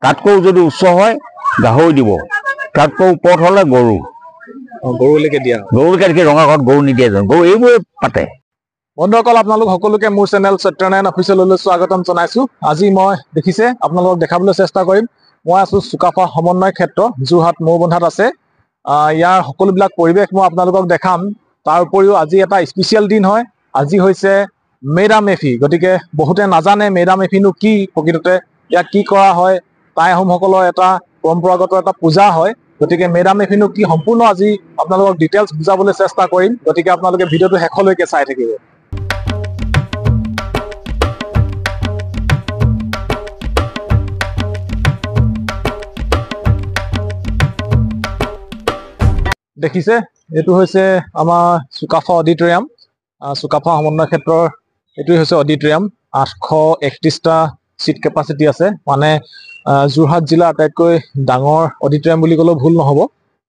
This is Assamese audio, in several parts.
তাতকৈ যদি উচ্চ হয় গাহৰি দিব, তাতকৈ ওপৰত হ'লে গৰু। গৰুলৈকে দিয়া গৰুলৈকে দেখি ৰঙা ঘৰত গৰু নিদিয়ে জানো, গৰু এইবোৰে পাতে। বন্ধুসকল আপোনালোক সকলোকে মোৰ চেনেল kshetra অফিচিয়েললৈ স্বাগতম জনাইছো। আজি মই দেখিছে আপোনালোকক দেখাবলৈ চেষ্টা কৰিম। মই আছো চুকাফা সমন্বয় ক্ষেত্ৰ যোৰহাট মৌবন্ধাত আছে। ইয়াৰ সকলোবিলাক পৰিৱেশ মই আপোনালোকক দেখাম। তাৰ উপৰিও আজি এটা স্পেচিয়েল দিন হয়। আজি হৈছে Dam Me Phi। গতিকে বহুতে নাজানে Dam Me Phi নো কি, প্ৰকৃততে ইয়াক কি কৰা হয়। টাই আহোমসকলৰ এটা পৰম্পৰাগত এটা পূজা হয়। গতিকে Dam Me Phi নো কি সম্পূৰ্ণ আজি আপোনালোকক ডিটেইলছ বুজাবলৈ চেষ্টা কৰিম। গতিকে আপোনালোকে ভিডিঅ'টো শেষলৈকে চাই থাকিব। দেখিছে এইটো হৈছে আমাৰ চুকাফা অডিটৰিয়াম। চুকাফা সমন্বয় ক্ষেত্ৰৰ এইটোৱে হৈছে অডিটৰিয়াম। 831টা চিট কেপাচিটি আছে, মানে যোৰহাট জিলাৰ আটাইতকৈ ডাঙৰ অডিটৰিয়াম বুলি ক'লেও ভুল নহ'ব।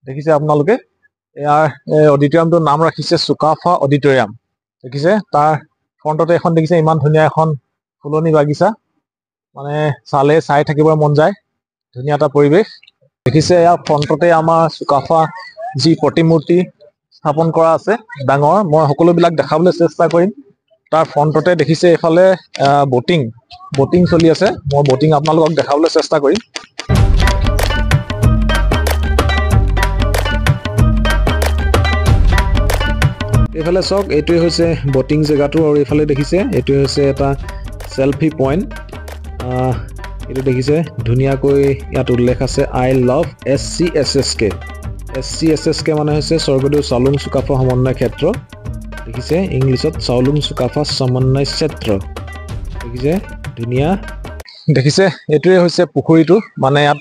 দেখিছে আপোনালোকে ইয়াৰ অডিটৰিয়ামটোৰ নাম ৰাখিছে চুকাফা অডিটৰিয়াম। দেখিছে তাৰ ফ্ৰণ্টতে এখন দেখিছে ইমান ধুনীয়া এখন ফুলনি বাগিচা, মানে চালে চাই থাকিব মন যায়, ধুনীয়া এটা পৰিৱেশ। দেখিছে ইয়াৰ ফ্ৰণ্টতে আমাৰ চুকাফা যি প্ৰতিমূৰ্তি স্থাপন কৰা আছে ডাঙৰ, মই সকলোবিলাক দেখাবলৈ চেষ্টা কৰিম। তাৰ ফ্ৰণ্টতে দেখিছে এইফালে বটিং চলি আছে। মই বটিং আপোনালোকক দেখাবলৈ চেষ্টা কৰিম। এইফালে চাওক, এইটোৱে হৈছে বটিং জেগাটো, আৰু এইফালে দেখিছে এইটোৱে হৈছে এটা চেলফি পইণ্ট। এইটো দেখিছে ধুনীয়াকৈ ইয়াত উল্লেখ আছে I love SCSSK। SCSSK মানে হৈছে স্বৰ্গদেউ চাওলুং চুকাফা সমন্বয় ক্ষেত্ৰ। দেখিছে ইংলিছত চাওলুং চুকাফা সমন্বয় ক্ষেত্ৰ। দেখিছে ধুনীয়া। দেখিছে এইটোৱে হৈছে পুখুৰীটো, মানে ইয়াত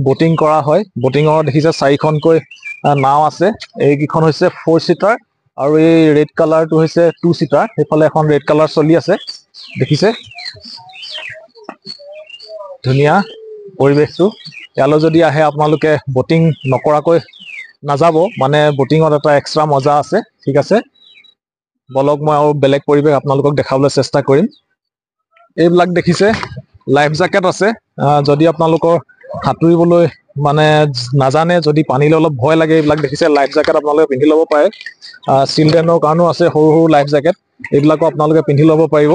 বটিং কৰা হয়। বটিঙৰ দেখিছে 4খনকৈ নাও আছে। এইকেইখন হৈছে 4 চিটাৰ, আৰু এই ৰেড কালাৰটো হৈছে 2 চিটাৰ। সেইফালে এখন ৰেড কালাৰ চলি আছে। দেখিছে ধুনীয়া পৰিৱেশটো। ইয়ালৈ যদি আহে আপোনালোকে বটিং নকৰাকৈ নাযাব, মানে বটিঙত এটা এক্সট্ৰা মজা আছে। ঠিক আছে, বলক মই আৰু বেলেগ পৰিৱেশ আপোনালোকক দেখাবলৈ চেষ্টা কৰিম। এইবিলাক দেখিছে লাইফ জেকেট আছে। যদি আপোনালোকৰ সাঁতুৰিবলৈ মানে নাজানে, যদি পানীলৈ অলপ ভয় লাগে, এইবিলাক দেখিছে লাইফ জেকেট আপোনালোকে পিন্ধি ল'ব পাৰে। চিলড্ৰেনৰ কাৰণেও আছে সৰু সৰু লাইফ জেকেট, এইবিলাকো আপোনালোকে পিন্ধি ল'ব পাৰিব।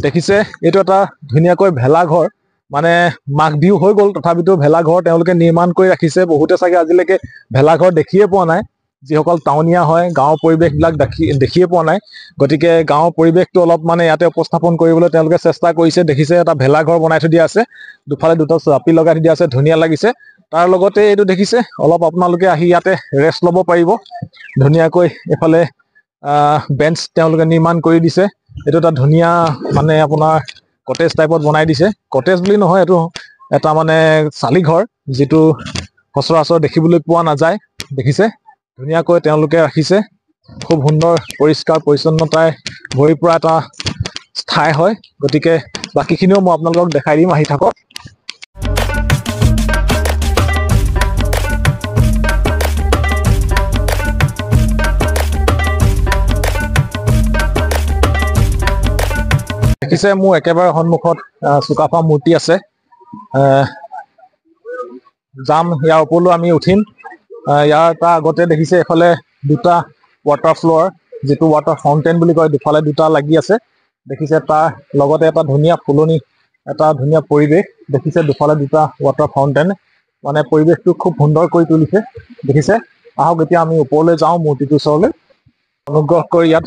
দেখিছে এইটো এটা ধুনীয়াকৈ ভেলাঘৰ, মানে মাঘ বিহু হৈ গ'ল তথাপিতো ভেলাঘৰ তেওঁলোকে নিৰ্মাণ কৰি ৰাখিছে। বহুতে চাগে আজিলৈকে ভেলাঘৰ দেখিয়ে পোৱা নাই, যিসকল টাউনীয়া হয় গাঁৱৰ পৰিৱেশবিলাক দেখিয়ে পোৱা নাই। গতিকে গাঁৱৰ পৰিৱেশটো অলপ মানে ইয়াতে উপস্থাপন কৰিবলৈ তেওঁলোকে চেষ্টা কৰিছে। দেখিছে এটা ভেলাঘৰ বনাই থৈ দিয়া আছে, দুফালে দুটা জাপি লগাই থৈ দিয়া আছে, ধুনীয়া লাগিছে। তাৰ লগতে এইটো দেখিছে অলপ আপোনালোকে আহি ইয়াতে ৰেষ্ট ল'ব পাৰিব। ধুনীয়াকৈ এইফালে বেঞ্চ তেওঁলোকে নিৰ্মাণ কৰি দিছে। এইটো এটা ধুনীয়া মানে আপোনাৰ কটেজ টাইপত বনাই দিছে। কটেজ বুলি নহয়, এইটো এটা মানে চালি ঘৰ, যিটো সচৰাচৰ দেখিবলৈ পোৱা নাযায়। দেখিছে ধুনীয়াকৈ তেওঁলোকে ৰাখিছে, খুব সুন্দৰ পৰিষ্কাৰ পৰিচ্ছন্নতাই ভৰি পৰা এটা ঠাই হয়। গতিকে বাকীখিনিও মই আপোনালোকক দেখাই দিম, আহি থাকক। দেখিছে মোৰ একেবাৰে সন্মুখত চুকাফা মূৰ্তি আছে। যাম ইয়াৰ ওপৰলৈ আমি উঠিম। ইয়াৰ তাৰ আগতে দেখিছে এইফালে দুটা ৱাটাৰ ফ্ল'ৰ, যিটো ৱাটাৰ ফাউণ্টেইন বুলি কয়, দুফালে দুটা লাগি আছে। দেখিছে তাৰ লগতে এটা ধুনীয়া ফুলনি, এটা ধুনীয়া পৰিৱেশ। দেখিছে দুফালে দুটা ৱাটাৰ ফাউণ্টেইন, মানে পৰিৱেশটো খুব সুন্দৰ কৰি তুলিছে। দেখিছে, আহক এতিয়া আমি ওপৰলৈ যাওঁ মূৰ্তিটোৰ ওচৰলৈ। অনুগ্ৰহ কৰি ইয়াত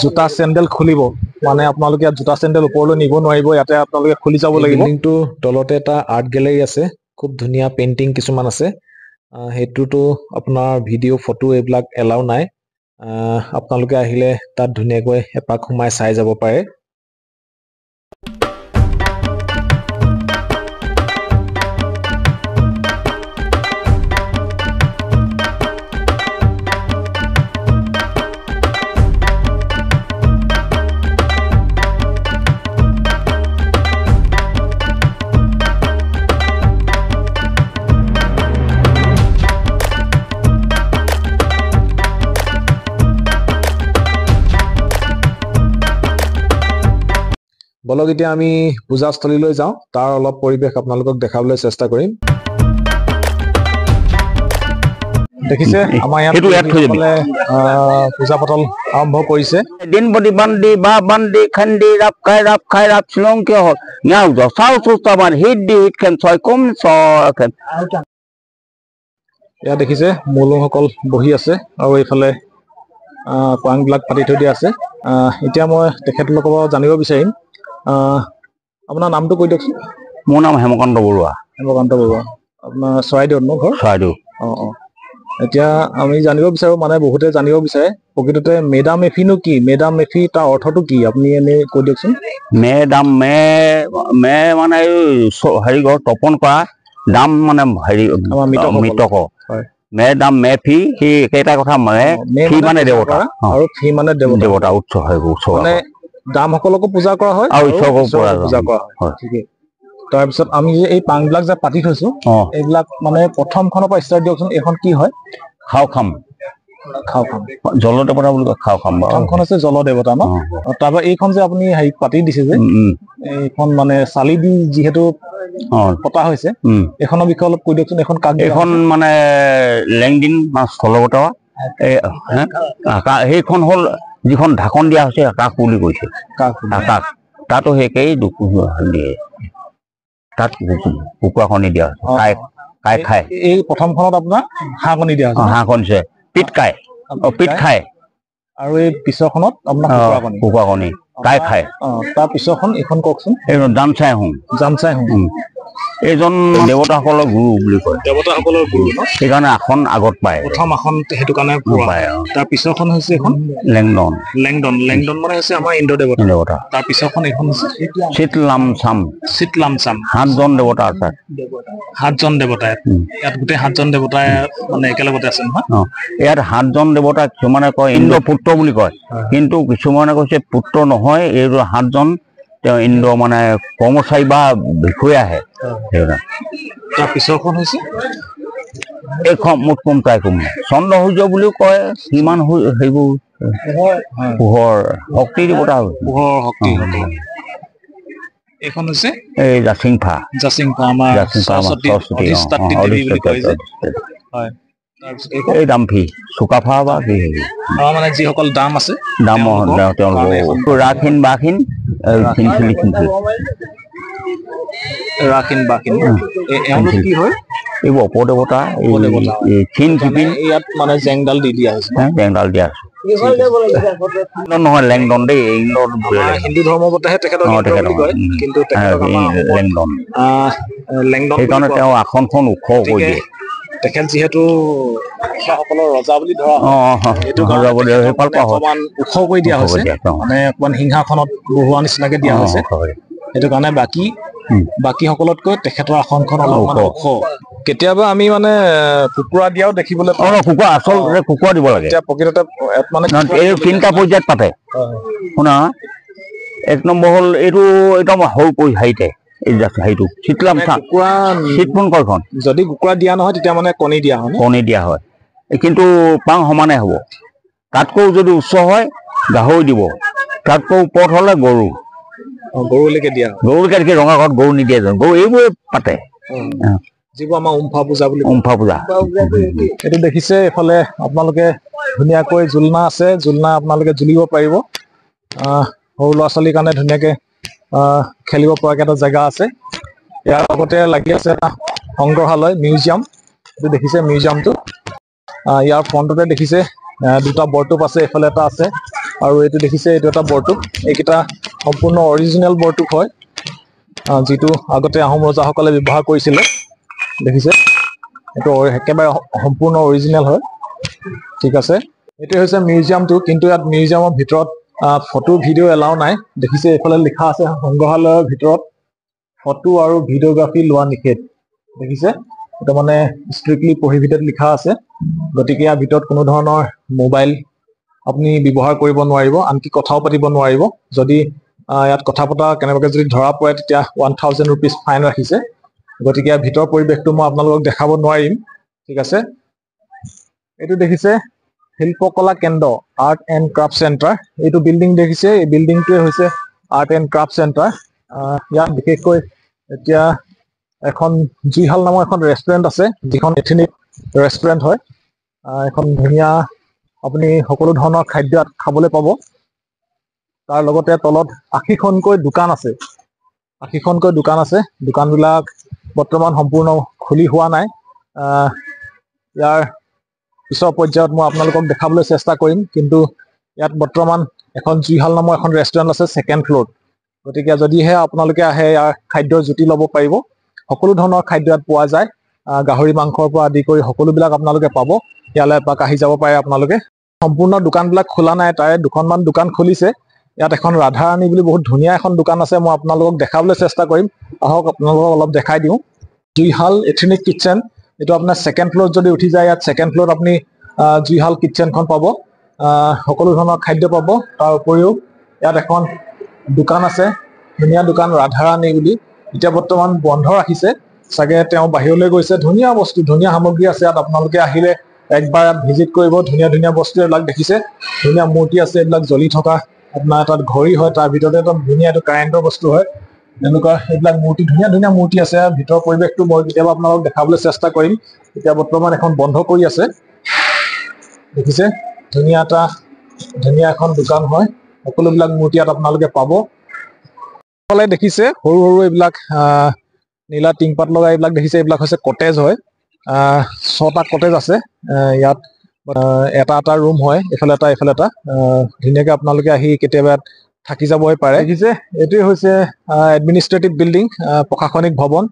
জোতা চেণ্ডেল খুলিব, মানে আপোনালোকে ইয়াত জোতা চেণ্ডেল ওপৰলৈ নিব নোৱাৰিব, ইয়াতে আপোনালোকে খুলি যাব লাগিব। বিল্ডিংটোৰ তলতে এটা আৰ্ট গেলেৰী আছে, খুব ধুনীয়া পেইণ্টিং কিছুমান আছে। সেইটোতো আপোনাৰ ভিডিঅ' ফটো এইবিলাক এলাও নাই। আপোনালোকে আহিলে তাত ধুনীয়াকৈ এপাক সোমাই চাই যাব পাৰে। বলক এতিয়া আমি পূজাস্থলীলৈ যাওঁ তাৰ অলপ পৰিবেশ আপোনালোকক দেখাবলৈ চেষ্টা কৰিম দেখিছে আমাৰ ইয়াত পূজা পাতল আৰম্ভ কৰিছে দিন বডি বান্দি বা বান্দি খান্দি রাপ খাই রাপ শ্বিলং কিয় হল ইয়াও জসাও সুস্তাবান হিট দি হিট খেন ছয় কম ছয় ইয়াত দেখিছে মৌলুসকল বহি আছে আৰু এইফালে কোৱাংবিলাক পাতি থৈ দিয়া আছে এতিয়া মই তেখেতলোকৰ পৰা জানিব বিচাৰিম আপোনাৰ নামটো কৈ দিয়কচোন মোৰ নাম হেমকান্ত বৰুৱা আপোনাৰ চৰাইদেউত ন ঘৰ চৰাইদেউ এতিয়া আমি জানিব বিচাৰো মানে বহুতে জানিব বিচাৰে প্ৰকৃততে মেডাম মেফিনো কি মেডাম মেফি তাৰ অৰ্থটো কি আপুনি এনে কৈ দিয়কচোন মেডাম মে মানে হেৰি ঘৰ তপন কৰা দাম মানে হেৰি মৃতক মেডাম মে ফি সেই একেটা কথা ফি মানে দেৱতা আৰু ফি মানে দেৱতা উৎসৱ হয় উৎসৱ মানে দামসকলকো পূজা কৰা হয় আৰু ঈশ্বৰকো পূজা কৰা হয় ঠিকেই তাৰপিছত আমি যে এই পাংবিলাক যে পাতি থৈছো এইবিলাক মানে প্ৰথমখনৰ পৰা ষ্টাৰ্ট দিয়কচোন এইখন কি হয় খাও খাম জলদেৱতা বুলি কয় খাও খাম প্ৰথমখন আছে জলদেৱতা ন তাৰপৰা এইখন যে আপুনি হেৰি পাতি দিছে যে এইখন মানে চালি দি যিহেতু পতা হৈছে এইখনৰ বিষয়ে অলপ কৈ দিয়কচোন এইখন মানে লেংডিং বা স্থলগতা সেইখন হ'ল যিখন ঢাকন দিয়া হৈছে আকাশ বুলি কৈছে আকাশ তাতো সেইকেই দিয়ে তাত কুকুৰা কণী দিয়া হৈছে কাই খাই এই প্ৰথমখনত আপোনাৰ হাঁহ কণী দিয়া হৈছে হাঁহ কণী পিত খায় আৰু এই পিছৰখনত আপোনাৰ কুকুৰা কণী কাই খায় তাৰ পিছৰখন এইখন কওকচোন এই জামচাই হোং এইজন দেৱতাসকলৰ গুৰু বুলি কয় দেৱতাসকলৰ গুৰু সেইকাৰণে আসন আগত পায় প্ৰথম আসন সেইটো কাৰণে পায় তাৰ পিছৰখন হৈছে এখন লেংডন মানে হৈছে আমাৰ ইন্দ্ৰ দেৱতা তাৰ পিছৰখন এইখন হৈছে চিতলামচাম সাতজন দেৱতা আছে সাতজন দেৱতা ইয়াত গোটেই সাতজন দেৱতাই মানে একেলগতে আছে নহয় ইয়াত সাতজন দেৱতা কিছুমানে কয় ইন্দ্ৰ পুত্ৰ বুলি কয় কিন্তু কিছুমানে কৈছে পুত্ৰ নহয় এই সাতজন তেওঁ ইন্দ্ৰ মানে কৰ্মচাৰী বা বিষয়া আহে তাৰ পিছৰখন হৈছে এইখন মুঠ কম তাই কম চন্দ্ৰ সূৰ্য বুলিও কয় কিমান সেইবোৰ পোহৰ শক্তি দেৱতা পোহৰ শক্তি এইখন হৈছে এই জাচিংফা আমাৰ সৰস্বতী দেৱী বুলি কয় যে হয় এই দামফি চুকাফা বা কি মানে যিসকল দাম আছে তেওঁলোকৰ ৰাখিন বাখিন এওঁলোক কি হয় এইবোৰ অপদেৱতা ইয়াত মানে জেংডাল দি দিয়া হৈছে জেংডাল দিয়া নহয় লেংডন দেই হিন্দু ধৰ্মমতেহে তেখেতক কিন্তু সেইকাৰণে তেওঁ আসনখন ওখ কৰি দিয়ে তেখেত যিহেতু সকলৰ ৰজা বুলি ধৰা অকমান ওখ কৰি দিয়া হৈছে মানে অকমান সিংহাসনত বহোৱা নিচিনাকে দিয়া হৈছে সেইটো কাৰণে বাকী সকলতকৈ তেখেতৰ আসনখন অলপমান ওখ কেতিয়াবা আমি মানে কুকুৰা দিয়াও দেখিবলৈ কুকুৰা আচলতে কুকুৰা দিব লাগে প্ৰকৃততে মানে এই 3টা পৰ্যায়ত পাতে শুনা 1 নম্বৰ হ'ল এইটো একদম সৰু হেৰিতে যদি কুকুৰা দিয়া নহয় তেতিয়া মানে কণী দিয়া হয় কিন্তু পাং সমানে হ'ব তাতকৈ যদি উচ্চ হয় গাহৰি দিব তাতকৈ ওপৰত হলে গৰুলৈকে দিয়া গৰুলৈকে ৰঙা ঘৰত গৰু নিদিয়ে গৰু এইবোৰে পাতে যিবোৰ আমাৰ উমফা পূজা এইটো দেখিছে এইফালে আপোনালোকে ধুনীয়াকৈ জোলনা আছে জোলনা আপোনালোকে জুলিব পাৰিব সৰু ল'ৰা ছোৱালীৰ কাৰণে ধুনীয়াকে খেলিব পৰাকে এটা জেগা আছে ইয়াৰ লগতে লাগি আছে এটা সংগ্ৰহালয় মিউজিয়াম এইটো দেখিছে মিউজিয়ামটো ইয়াৰ ফ্ৰণ্টতে দেখিছে দুটা বৰটোপ আছে এইফালে এটা আছে আৰু এইটো দেখিছে এইটো এটা বৰটোপ এইকেইটা সম্পূৰ্ণ অৰিজিনেল বৰটোপ হয় যিটো আগতে আহোম ৰজাসকলে ব্যৱহাৰ কৰিছিলে দেখিছে এইটো একেবাৰে সম্পূৰ্ণ অৰিজিনেল হয় ঠিক আছে এইটো হৈছে মিউজিয়ামটো কিন্তু ইয়াত মিউজিয়ামৰ ভিতৰত ফটো ভিডিঅ' এলাও নাই দেখিছে এইফালে লিখা আছে সংগ্ৰহালয়ৰ ভিতৰত ফটো আৰু ভিডিঅ'গ্ৰাফী লোৱা নিষেধ দেখিছে এটা মানে ষ্ট্ৰিক্টলি প্ৰহিবিটেড লিখা আছে গতিকে ইয়াৰ ভিতৰত কোনো ধৰণৰ মোবাইল আপুনি ব্যৱহাৰ কৰিব নোৱাৰিব আনকি কথাও পাতিব নোৱাৰিব যদি ইয়াত কথা পতা কেনেবাকৈ যদি ধৰা পৰে তেতিয়া 1000 ৰুপিজ ফাইন ৰাখিছে গতিকে ইয়াৰ ভিতৰৰ পৰিৱেশটো মই আপোনালোকক দেখাব নোৱাৰিম ঠিক আছে এইটো দেখিছে শিল্পকলা কেন্দ্ৰ আৰ্ট এণ্ড ক্ৰাফ্ট চেণ্টাৰ এইটো বিল্ডিং দেখিছে এই বিল্ডিংটোৱে হৈছে আৰ্ট এণ্ড ক্ৰাফ্ট চেণ্টাৰ ইয়াত বিশেষকৈ এতিয়া এখন জুইহাল নামৰ এখন ৰেষ্টুৰেণ্ট আছে, যিখন এথেনিক ৰেষ্টুৰেণ্ট হয়। এখন ধুনীয়া আপুনি সকলো ধৰণৰ খাদ্য ইয়াত খাবলৈ পাব। তাৰ লগতে তলত 80খনকৈ দোকান আছে, 80খনকৈ দোকান আছে। দোকানবিলাক বৰ্তমান সম্পূৰ্ণ খুলি হোৱা নাই। ইয়াৰ পিছৰ পৰ্যায়ত মই আপোনালোকক দেখাবলৈ চেষ্টা কৰিম, কিন্তু ইয়াত বৰ্তমান এখন জুইহাল নামৰ এখন ৰেষ্টুৰেণ্ট আছে 2nd ফ্ল'ৰত। গতিকে যদিহে আপোনালোকে আহে ইয়াৰ খাদ্যৰ জুতি ল'ব পাৰিব। সকলো ধৰণৰ খাদ্য ইয়াত পোৱা যায়, গাহৰি মাংসৰ পৰা আদি কৰি সকলোবিলাক আপোনালোকে পাব। ইয়ালৈ এপাক আহি যাব পাৰে আপোনালোকে। সম্পূৰ্ণ দোকানবিলাক খোলা নাই, তাৰে 2খনমান দোকান খুলিছে। ইয়াত এখন ৰাধাৰাণী বুলি বহুত ধুনীয়া এখন দোকান আছে, মই আপোনালোকক দেখাবলৈ চেষ্টা কৰিম। আহক আপোনালোকক অলপ দেখাই দিওঁ। জুইহাল এথেনিক কিটচেন, এইটো আপোনাৰ 2nd ফ্ল'ৰত যদি উঠি যায়, ইয়াত 2nd ফ্ল'ৰত আপুনি জুইহাল কিটচেনখন পাব। সকলো ধৰণৰ খাদ্য পাব। তাৰ উপৰিও ইয়াত এখন দোকান আছে, ধুনীয়া দোকান ৰাধাৰাণী বুলি। এতিয়া বৰ্তমান বন্ধ ৰাখিছে, চাগে তেওঁ বাহিৰলৈ গৈছে। ধুনীয়া বস্তু, ধুনীয়া সামগ্ৰী আছে ইয়াত। আপোনালোকে আহিলে একবাৰ ইয়াত ভিজিট কৰিব। ধুনীয়া ধুনীয়া বস্তু এইবিলাক দেখিছে, ধুনীয়া মূৰ্তি আছে, এইবিলাক জ্বলি থকা। আপোনাৰ তাত ঘড়ী হয়, তাৰ ভিতৰতে একদম ধুনীয়া এইটো কাৰেণ্টৰ বস্তু হয়। এনেকুৱা এইবিলাক মূৰ্তি, ধুনীয়া ধুনীয়া মূৰ্তি আছে। ভিতৰৰ পৰিৱেশটো মই কেতিয়াবা আপোনালোকক দেখাবলৈ চেষ্টা কৰিম। এতিয়া বৰ্তমান এখন বন্ধ কৰি আছে, দেখিছে। ধুনীয়া এখন দোকান হয়। সকলোবিলাক মূৰ্তি ইয়াত আপোনালোকে পাব। দেখিছে সৰু সৰু এইবিলাক নীলা টিংপাত লগা এইবিলাক দেখিছে, এইবিলাক হৈছে কটেজ হয়। 6টা কটেজ আছে ইয়াত। এটা এটা ৰুম হয়, এইফালে এটা এইফালে এটা। ধুনীয়াকে আপোনালোকে আহি কেতিয়াবা থাকি যাবই পাৰে। দেখিছে এইটোৱে হৈছে এডমিনিষ্ট্ৰেটিভ বিল্ডিং, প্ৰশাসনিক ভৱন।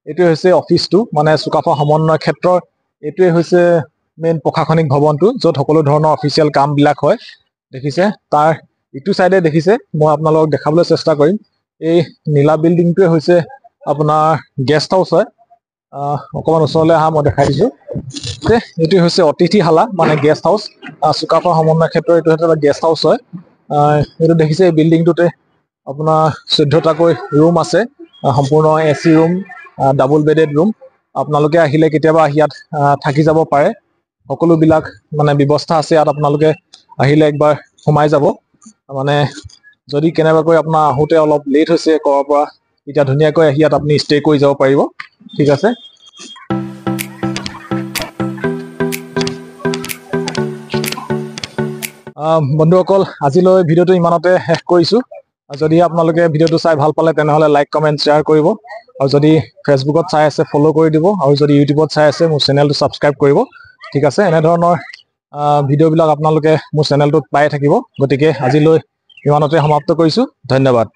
এইটোৱে হৈছে অফিচটো, মানে চুকাফা সমন্বয় ক্ষেত্ৰৰ এইটোৱে হৈছে মেইন প্ৰশাসনিক ভৱনটো, য'ত সকলো ধৰণৰ অফিচিয়েল কামবিলাক হয়। দেখিছে তাৰ ইটো চাইডে দেখিছে, মই আপোনালোকক দেখাবলৈ চেষ্টা কৰিম। এই নীলা বিল্ডিংটোৱে হৈছে আপোনাৰ গেষ্ট হাউচ হয়। অকণমান ওচৰলৈ আহা, মই দেখাই দিছো। এইটো হৈছে অতিথিশালা, মানে গেষ্ট হাউচ। চুকাফা সমন্বয় ক্ষেত্ৰৰ এইটো এটা গেষ্ট হাউচ হয়। এইটো দেখিছে, এই বিল্ডিংটোতে আপোনাৰ 14টাকৈ ৰুম আছে, সম্পূৰ্ণ AC room, double bedded room. আপোনালোকে আহিলে কেতিয়াবা ইয়াত থাকি যাব পাৰে। সকলোবিলাক মানে ব্যৱস্থা আছে ইয়াত। আপোনালোকে আহিলে একবাৰ সোমাই যাব। মানে যদি কেনেবাকৈ আপোনাৰ আহোঁতে অলপ লেট হৈছে ক'ৰবাৰ পৰা, তেতিয়া ধুনীয়াকৈ আহি ইয়াত আপুনি ষ্টে কৰি যাব পাৰিব। ঠিক আছে। বন্ধুসকল, আজিলৈ ভিডিঅ'টো ইমানতে শেষ কৰিছোঁ। যদি আপোনালোকে ভিডিঅ'টো চাই ভাল পালে, তেনেহ'লে লাইক, কমেণ্ট, শ্বেয়াৰ কৰিব। আৰু যদি ফেচবুকত চাই আছে, ফ'ল' কৰি দিব। আৰু যদি ইউটিউবত চাই আছে, মোৰ চেনেলটো ছাবস্ক্ৰাইব কৰিব। ঠিক আছে। এনেধৰণৰ ভিডিঅ'বিলাক আপোনালোকে মোৰ চেনেলটোত পাই থাকিব। গতিকে আজিলৈ ইমানতে সমাপ্ত কৰিছোঁ। ধন্যবাদ।